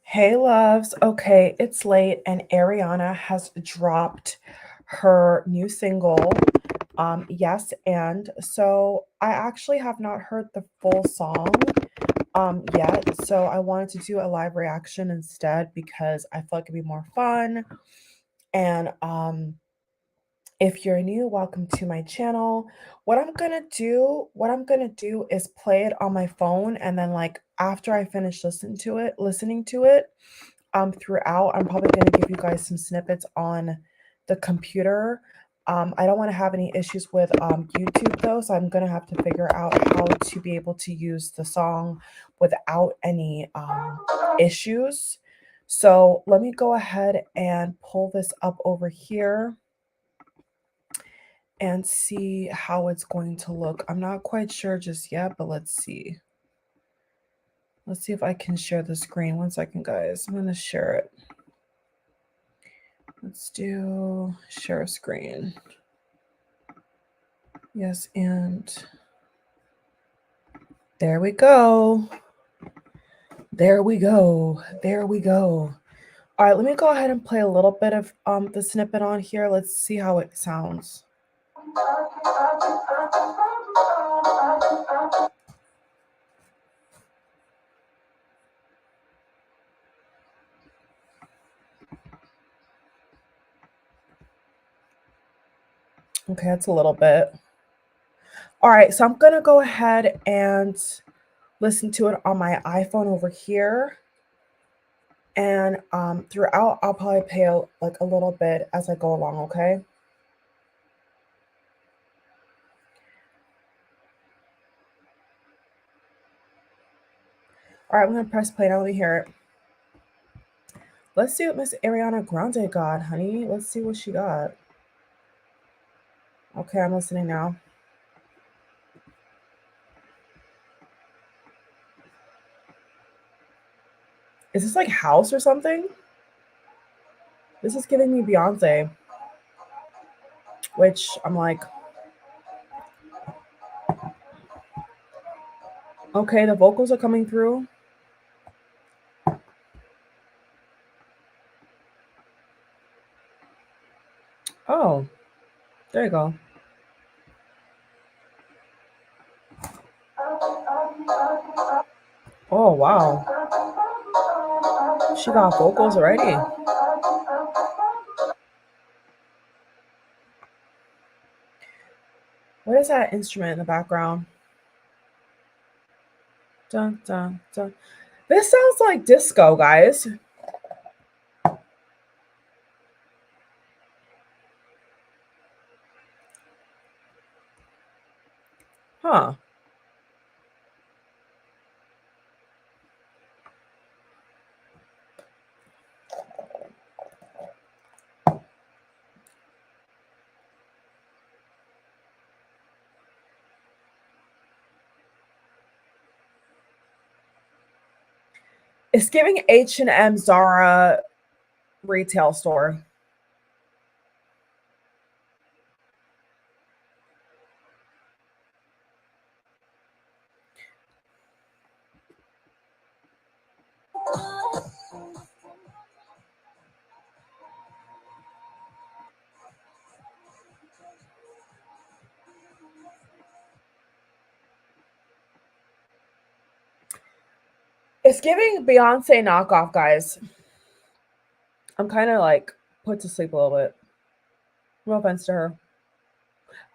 Hey loves. Okay, it's late and Ariana has dropped her new single. Yes, and so I actually have not heard the full song yet. So I wanted to do a live reaction instead because I felt like it'd be more fun. And if you're new, welcome to my channel. What I'm gonna do is play it on my phone and then like after I finish listening to it throughout. I'm probably going to give you guys some snippets on the computer. I don't want to have any issues with YouTube though, so I'm going to have to figure out how to be able to use the song without any issues. So let me go ahead and pull this up over here and see how it's going to look. I'm not quite sure just yet, but let's see. Let's see if I can share the screen. One second, guys. I'm going to share it. Let's do share screen. Yes, and there we go. There we go. There we go. All right, let me go ahead and play a little bit of the snippet on here. Let's see how it sounds. Okay, that's a little bit. All right, so I'm gonna go ahead and listen to it on my iPhone over here. And throughout, I'll probably play like a little bit as I go along, okay? All right, I'm gonna press play now. Let me hear it. Let's see what Miss Ariana Grande got, honey. Let's see what she got. Okay, I'm listening now. Is this like house or something? This is giving me Beyonce, which I'm like, okay, the vocals are coming through. Oh, there you go. Oh, wow. She got vocals already. What is that instrument in the background? Dun, dun, dun. This sounds like disco, guys. Huh. It's giving H&M Zara retail store. It's giving Beyonce knockoff, guys. I'm kind of like put to sleep a little bit. No offense to her.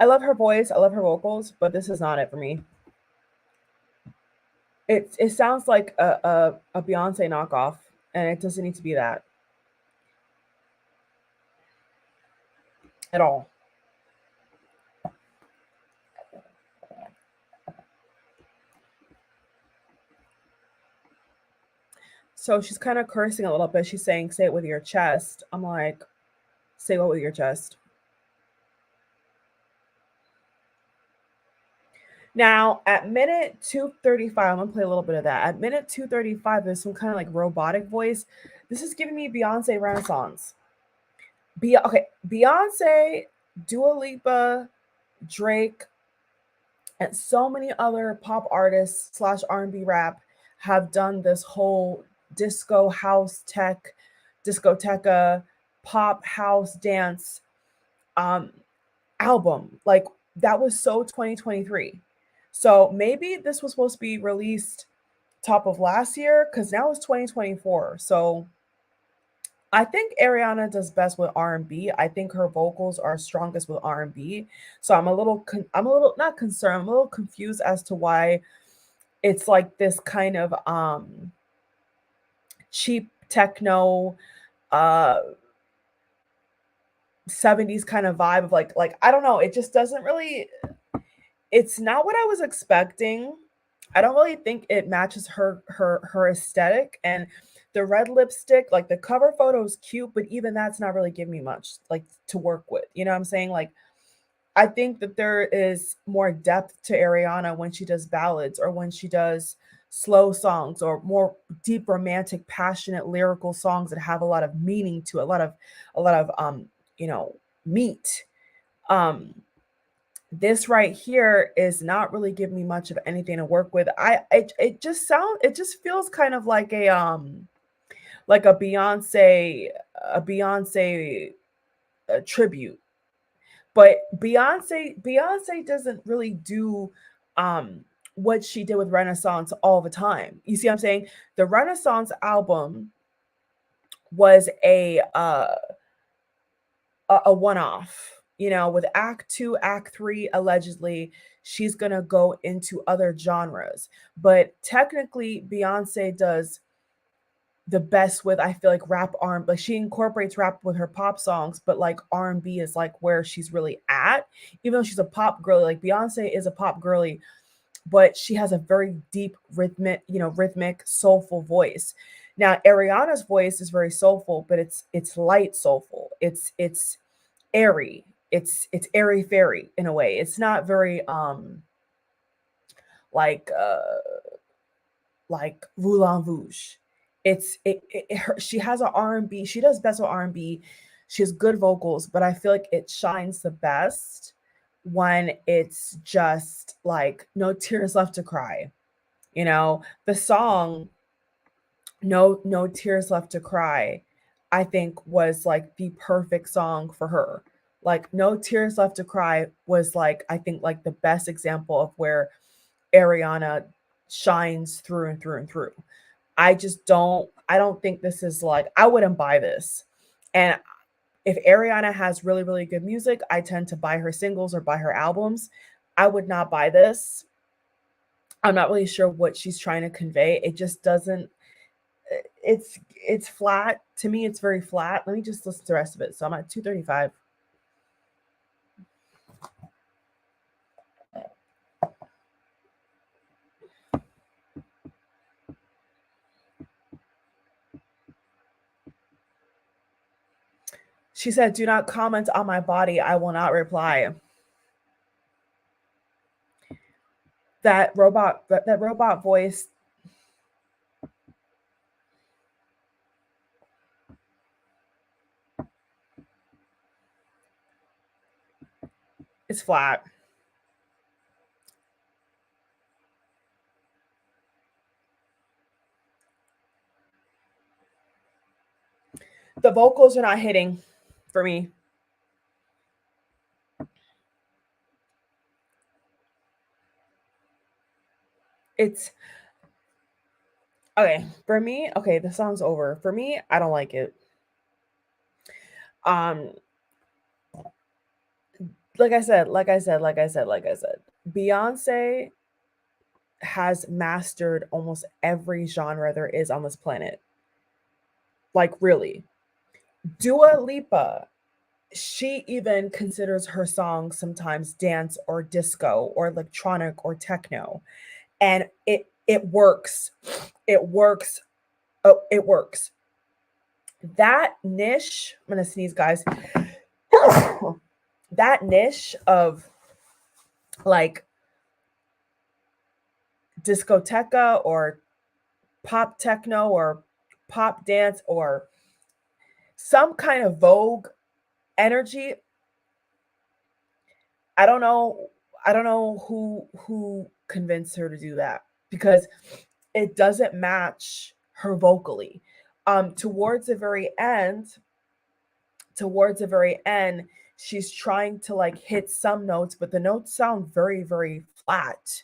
I love her voice. I love her vocals, but this is not it for me. It sounds like a Beyonce knockoff, and it doesn't need to be that at all. So she's kind of cursing a little bit. She's saying, "Say it with your chest." I'm like, "Say what with your chest?" Now at minute 2:35, I'm gonna play a little bit of that. At minute 2:35, there's some kind of like robotic voice. This is giving me Beyonce Renaissance. Beyonce, Dua Lipa, Drake, and so many other pop artists slash R&B rap have done this whole disco, house, tech, discoteca, pop, house, dance um, album. Like that was so 2023. So maybe this was supposed to be released top of last year because now it's 2024. So I think Ariana does best with R&B. I think her vocals are strongest with R&B. So I'm a little not concerned. I'm a little confused as to why it's like this kind of cheap techno uh 70s kind of vibe of like I don't know, it just doesn't really, it's not what I was expecting. I don't really think it matches her aesthetic, and the red lipstick, like the cover photo is cute, but even that's not really giving me much like to work with. You know what I'm saying? Like I think that there is more depth to Ariana when she does ballads or when she does slow songs or more deep romantic passionate lyrical songs that have a lot of meaning to it, a lot of you know, meat. Um this right here is not really giving me much of anything to work with. It just feels kind of like a Beyonce tribute. But Beyonce doesn't really do what she did with Renaissance all the time. You see what I'm saying? The Renaissance album was a one-off. You know, with Act 2, Act 3 allegedly she's going to go into other genres. But technically Beyonce does the best with, I feel like, rap R, like she incorporates rap with her pop songs, but like R&B is like where she's really at. Even though she's a pop girly, like Beyonce is a pop girly, but she has a very deep rhythmic, soulful voice. Now Ariana's voice is very soulful, but it's light soulful. It's airy. It's airy fairy in a way. It's not very like Voulon Vouge. She has an R&B. She does best with R&B. She has good vocals, but I feel like it shines the best when it's just like no tears left to cry. You know, the song No Tears Left to Cry, I think was like the perfect song for her. Like No Tears Left to Cry was like, I think, like the best example of where Ariana shines through and through and through. I don't think this is like, I wouldn't buy this. And if Ariana has really, really good music, I tend to buy her singles or buy her albums. I would not buy this. I'm not really sure what she's trying to convey. It just doesn't, it's flat. To me, it's very flat. Let me just listen to the rest of it. So I'm at 235. She said, "Do not comment on my body. I will not reply." That robot voice, is flat. The vocals are not hitting for me. It's okay for me. Okay, the song's over. For me, I don't like it. Um, like I said, Beyonce has mastered almost every genre there is on this planet. Like really. Dua Lipa, she even considers her songs sometimes dance or disco or electronic or techno. And it works. It works. Oh, it works. That niche, I'm gonna sneeze, guys. That niche of like discoteca or pop techno or pop dance or some kind of Vogue energy. I don't know. I don't know who convinced her to do that because it doesn't match her vocally. Towards the very end, towards the very end, she's trying to like hit some notes, but the notes sound very, very flat.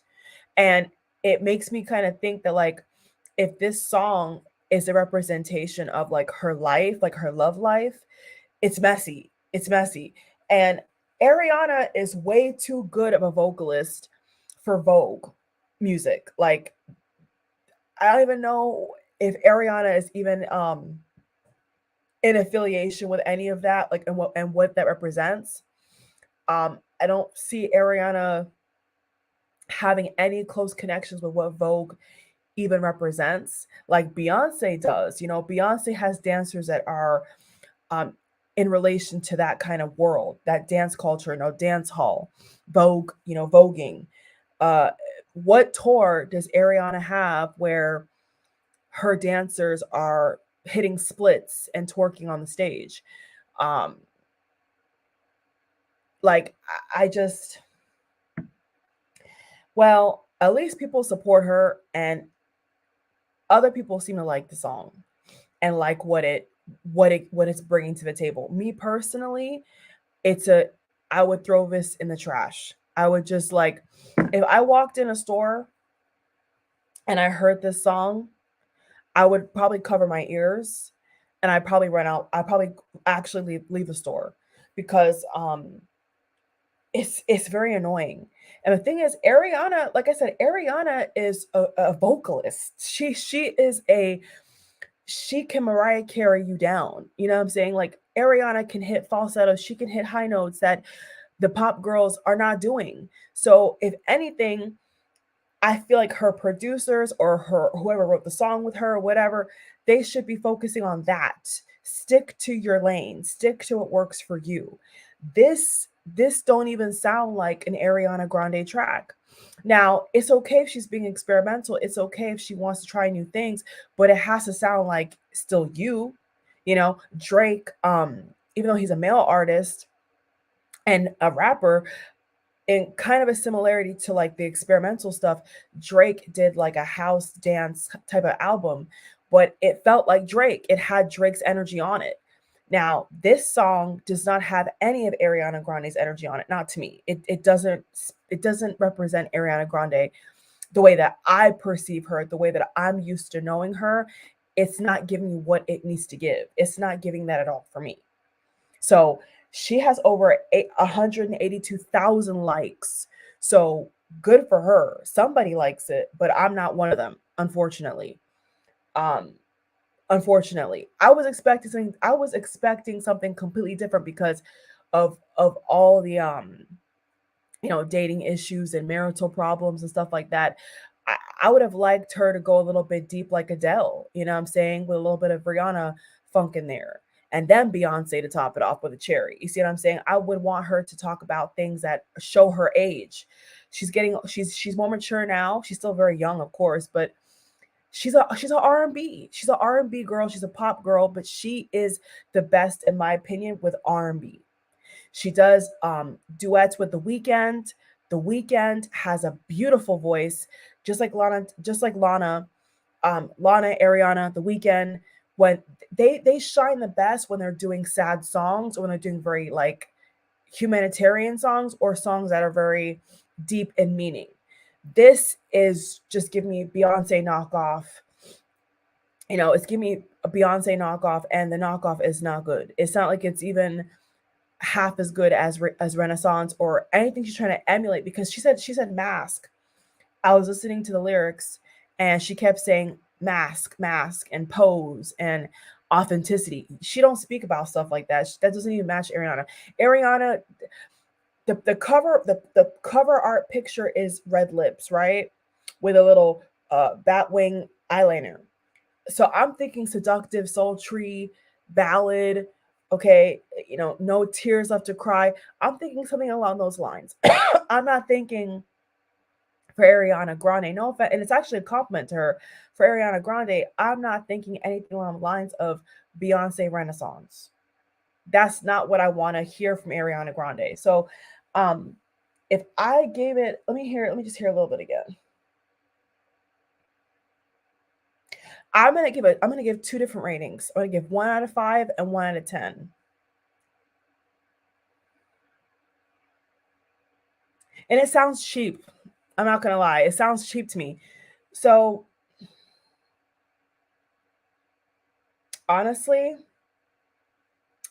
And it makes me kind of think that like if this song is a representation of like her life, like her love life, it's messy. It's messy. And Ariana is way too good of a vocalist for Vogue music. Like I don't even know if Ariana is even in affiliation with any of that, like and what that represents. I don't see Ariana having any close connections with what Vogue even represents, like Beyonce does. You know, Beyonce has dancers that are um, in relation to that kind of world, that dance culture, dance hall, Vogue, voguing. Uh, what tour does Ariana have where her dancers are hitting splits and twerking on the stage? Um, like, I just, well, at least people support her, and other people seem to like the song and like what it's bringing to the table. Me personally, it's a I would throw this in the trash. I would just like if I walked in a store and I heard this song, I would probably cover my ears and I'd probably run out. I'd probably actually leave the store because it's very annoying. And the thing is, Ariana, like I said, Ariana is a vocalist. She can Mariah carry you down. You know what I'm saying? Like Ariana can hit falsettos, she can hit high notes that the pop girls are not doing. So if anything, I feel like her producers or her whoever wrote the song with her or whatever, they should be focusing on that. Stick to your lane. Stick to what works for you. This don't even sound like an Ariana Grande track. Now, it's okay if she's being experimental. It's okay if she wants to try new things, but it has to sound like still you. Drake, even though he's a male artist and a rapper, in kind of a similarity to like the experimental stuff, Drake did like a house dance type of album, but it felt like Drake. It had Drake's energy on it. Now, this song does not have any of Ariana Grande's energy on it, not to me. It doesn't represent Ariana Grande the way that I perceive her, the way that I'm used to knowing her. It's not giving me what it needs to give. It's not giving that at all for me. So she has over 182,000 likes. So good for her. Somebody likes it, but I'm not one of them, unfortunately. Um, unfortunately, I was expecting something completely different because of all the dating issues and marital problems and stuff like that. I would have liked her to go a little bit deep like Adele, you know what I'm saying, with a little bit of Rihanna funk in there. And then Beyonce to top it off with a cherry. You see what I'm saying? I would want her to talk about things that show her age. She's more mature now. She's still very young, of course, but she's a R&B. She's an R&B girl. She's a pop girl, but she is the best in my opinion with R&B. She does duets with The Weeknd. The Weeknd has a beautiful voice, just like Lana, Ariana, The Weeknd. When they shine the best when they're doing sad songs or when they're doing very like humanitarian songs or songs that are very deep in meaning. This is just giving me Beyonce knockoff. It's giving me a Beyonce knockoff, and the knockoff is not good. It's not like it's even half as good as Renaissance or anything she's trying to emulate, because she said mask. I was listening to the lyrics and she kept saying mask, mask, and pose and authenticity. She don't speak about stuff like that. That doesn't even match Ariana. Ariana, the cover art picture is red lips, right? With a little bat wing eyeliner. So I'm thinking seductive, sultry, ballad. Okay, no tears left to cry. I'm thinking something along those lines. I'm not thinking for Ariana Grande. No offense, and it's actually a compliment to her. For Ariana Grande, I'm not thinking anything along the lines of Beyonce Renaissance. That's not what I want to hear from Ariana Grande. So, um, if I gave it, let me just hear a little bit again. I'm gonna give two different ratings. I'm gonna give 1 out of 5 and 1 out of 10. And it sounds cheap. I'm not gonna lie, it sounds cheap to me. So honestly,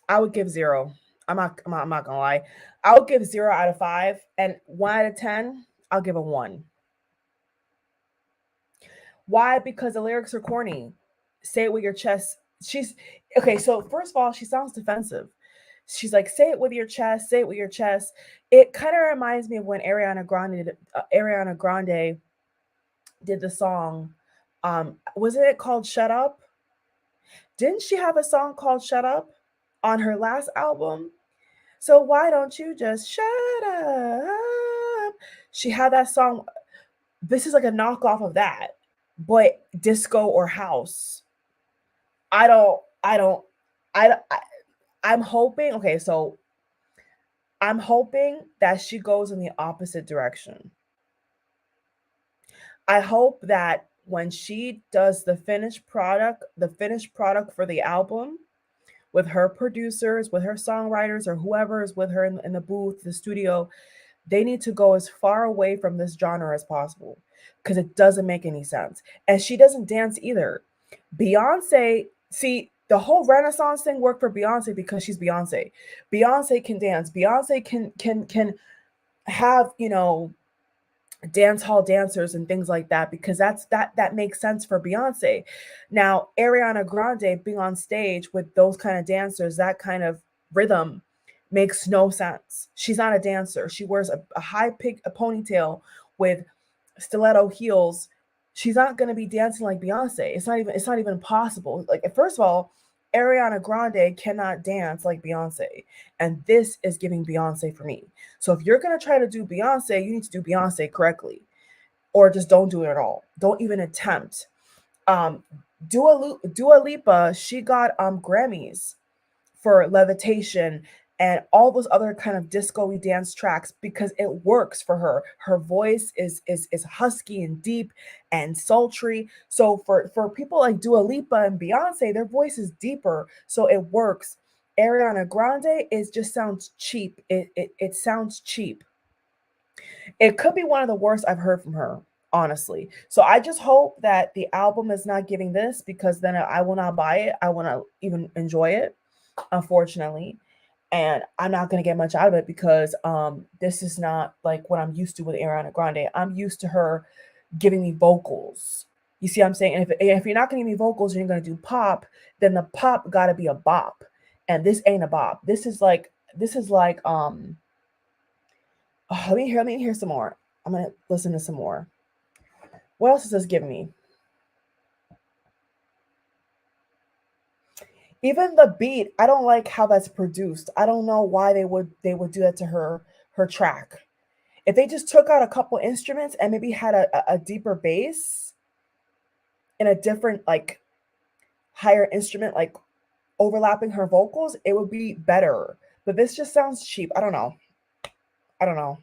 I would give zero. I'm not gonna lie. I would give 0 out of 5 and 1 out of 10. I'll give a one. Why? Because the lyrics are corny. Say it with your chest. She's okay. So first of all, she sounds defensive. She's like, say it with your chest. Say it with your chest. It kind of reminds me of when Ariana Grande did the song. Wasn't it called "Shut Up"? Didn't she have a song called "Shut Up" on her last album? So why don't you just shut up? She had that song. This is like a knockoff of that, but disco or house. I don't. I don't. I I'm hoping. Okay, so I'm hoping that she goes in the opposite direction. I hope that when she does the finished product for the album with her producers, with her songwriters, or whoever is with her in the booth, the studio, they need to go as far away from this genre as possible because it doesn't make any sense. And she doesn't dance either. Beyonce, see, the whole Renaissance thing worked for Beyonce because she's Beyonce. Beyonce can dance. Beyonce can have, dance hall dancers and things like that because that makes sense for Beyonce. Now, Ariana Grande being on stage with those kind of dancers, that kind of rhythm makes no sense. She's not a dancer. She wears a a ponytail with stiletto heels. She's not going to be dancing like Beyonce. It's not even possible. Like first of all, Ariana Grande cannot dance like Beyonce, and this is giving Beyonce for me. So if you're going to try to do Beyonce, you need to do Beyonce correctly, or just don't do it at all. Don't even attempt. Um, Dua Lipa, she got Grammys for Levitation and all those other kind of disco dance tracks because it works for her. Her voice is husky and deep and sultry. So for people like Dua Lipa and Beyonce, their voice is deeper, so it works. Ariana Grande is just sounds cheap. It sounds cheap. It could be one of the worst I've heard from her, honestly. So I just hope that the album is not giving this because then I will not buy it. I want to even enjoy it, unfortunately. And I'm not gonna get much out of it because this is not like what I'm used to with Ariana Grande. I'm used to her giving me vocals. You see what I'm saying? And if you're not gonna give me vocals and you're gonna do pop, then the pop gotta be a bop. And this ain't a bop. This is like oh, let me hear some more. I'm gonna listen to some more. What else is this giving me? Even the beat, I don't like how that's produced. I don't know why they would do that to her track. If they just took out a couple instruments and maybe had a deeper bass and a different like higher instrument like overlapping her vocals, it would be better. But this just sounds cheap. I don't know. I don't know.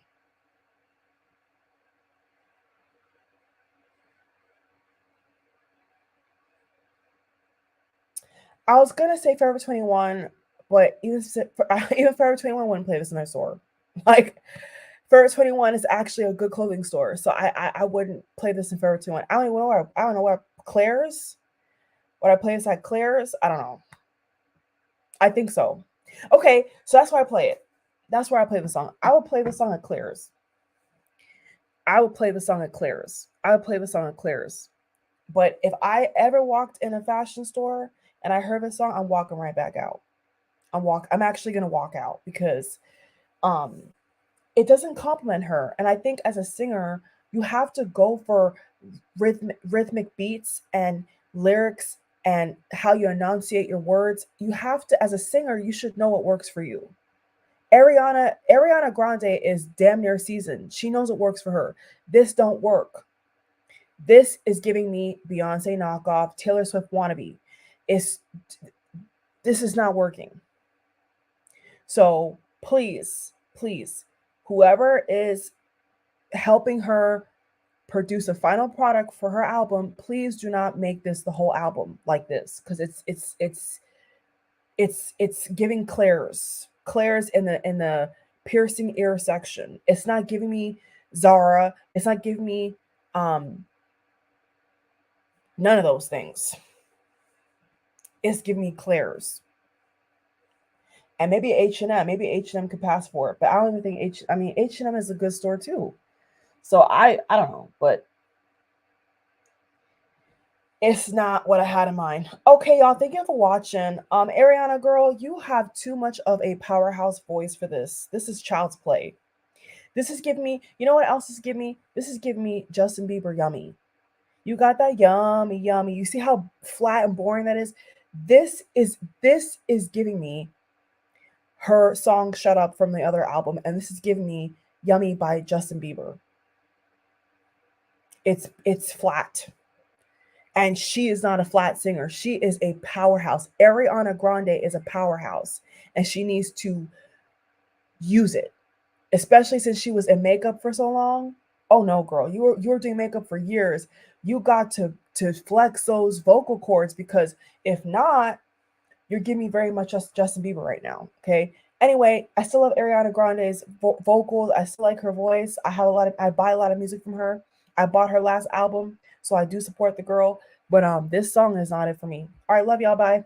I was gonna say Forever 21, but even Forever 21 wouldn't play this in their store. Like Forever 21 is actually a good clothing store, so I wouldn't play this in Forever 21. I don't know where Claire's. Would I play this at Claire's? I don't know. I think so. Okay, so that's why I play it. That's where I play the song. I would play the song at Claire's. I would play the song at Claire's. I would play the song at Claire's. But if I ever walked in a fashion store and I heard this song, I'm walking right back out. I'm actually gonna walk out because um it doesn't compliment her. And I think as a singer, you have to go for rhythmic beats and lyrics and how you enunciate your words. You have to, as a singer, you should know what works for you. Ariana Grande is damn near seasoned. She knows what works for her. This don't work. This is giving me Beyonce knockoff, Taylor Swift wannabe. It's this is not working. So please, please, whoever is helping her produce a final product for her album, please do not make this the whole album like this, because it's giving Claire's in the piercing ear section. It's not giving me Zara. It's not giving me none of those things. It's giving me Claire's. And maybe H&M. Maybe H&M could pass for it. But I don't even think H&M is a good store too. So I don't know, but it's not what I had in mind. Okay, y'all, thank you for watching. Ariana girl, you have too much of a powerhouse voice for this. This is child's play. This is giving me, you know what else is giving me? This is giving me Justin Bieber yummy. You got that yummy, yummy. You see how flat and boring that is? This is giving me her song Shut Up from the other album, and this is giving me Yummy by Justin Bieber. It's flat. And she is not a flat singer. She is a powerhouse. Ariana Grande is a powerhouse, and she needs to use it, especially since she was in makeup for so long. Oh no, girl, you were doing makeup for years. You got to flex those vocal cords, because if not, you're giving me very much Justin Bieber right now. Okay. Anyway, I still love Ariana Grande's vocals. I still like her voice. I buy a lot of music from her. I bought her last album, so I do support the girl. But this song is not it for me. All right, love y'all. Bye.